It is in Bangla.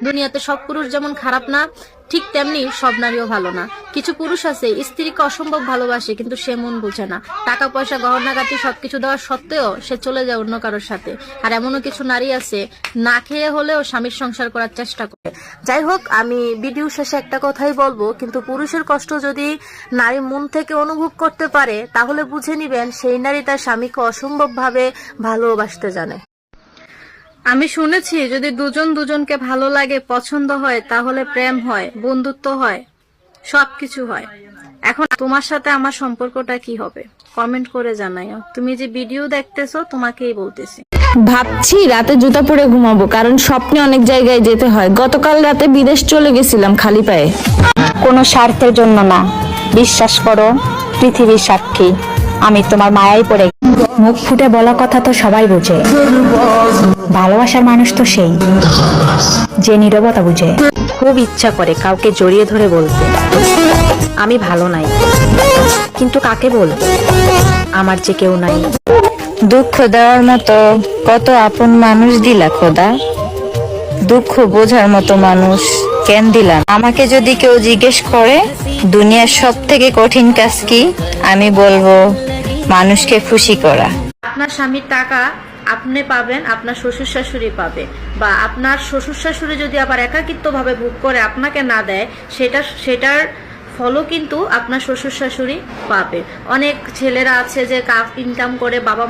দুনিয়াতে সব পুরুষ যেমন খারাপ না, ঠিক তেমনি সব নারীও ভালো না। কিছু পুরুষ আছে স্ত্রীকে অসম্ভব ভালোবাসে, কিন্তু সে মন বুঝে না। টাকা পয়সা গহনাগাটি সবকিছু দেওয়ার সত্ত্বেও সে চলে যায় অন্য কারোর সাথে। আর এমনও কিছু নারী আছে না খেয়ে হলেও স্বামীর সংসার করার চেষ্টা করে। যাই হোক, আমি ভিডিও শেষে একটা কথাই বলবো, কিন্তু পুরুষের কষ্ট যদি নারী মন থেকে অনুভব করতে পারে, তাহলে বুঝে নিবেন সেই নারী তার স্বামীকে অসম্ভব ভাবে ভালোবাসতে জানে। আমি শুনেছি যদি দুজন দুজনকে ভালো লাগে, পছন্দ হয়, তাহলে প্রেম হয়, বন্ধুত্ব হয়, সবকিছু হয়। এখন তোমার সাথে আমার সম্পর্কটা কি হবে কমেন্ট করে জানাইও। তুমি যে ভিডিও দেখতেছো তোমাকেই বলতেছি। ভাবছি রাতে জুতা পরে ঘুমাবো, কারণ স্বপ্নে অনেক জায়গায় যেতে হয়। গতকাল রাতে বিদেশ চলে গেছিলাম খালি পায়ে। কোনো স্বার্থের জন্য না, বিশ্বাস করো, পৃথিবীর সাক্ষী আমি তোমার মায়ায় পড়ে। মুখ ফুটে বলা কথা তো সবাই বোঝে, ভালোবাসার মানুষ তো সেই যে নীরবতা বুঝে। খুব ইচ্ছা করে কাউকে জড়িয়ে ধরে বলতে আমি ভালো নাই, কিন্তু কাকে বলবো, আমার যে কেউ নাই। দুঃখ দেওয়ার মতো কত আপন মানুষ দিলা খোদা, দুঃখ বোঝার মতো মানুষ কেন দিলাম? আমাকে যদি কেউ জিজ্ঞেস করে দুনিয়ার সব থেকে কঠিন কাজ কি, আমি বলবো মানুষকে খুশি করা। আপনার স্বামীর টাকা আপনি পাবেন, আপনার শ্বশুর শাশুড়ি পাবে, বা আপনার শ্বশুর শাশুড়ি যদি আবার একাকিত্ব ভাবে ভোগ করে আপনাকে না দেয়, সেটার ফলও কিন্তু আপনার শ্বশুর শাশুড়ি পাবে। অনেক ছেলেরা আছে যে ইনকাম করে বাবা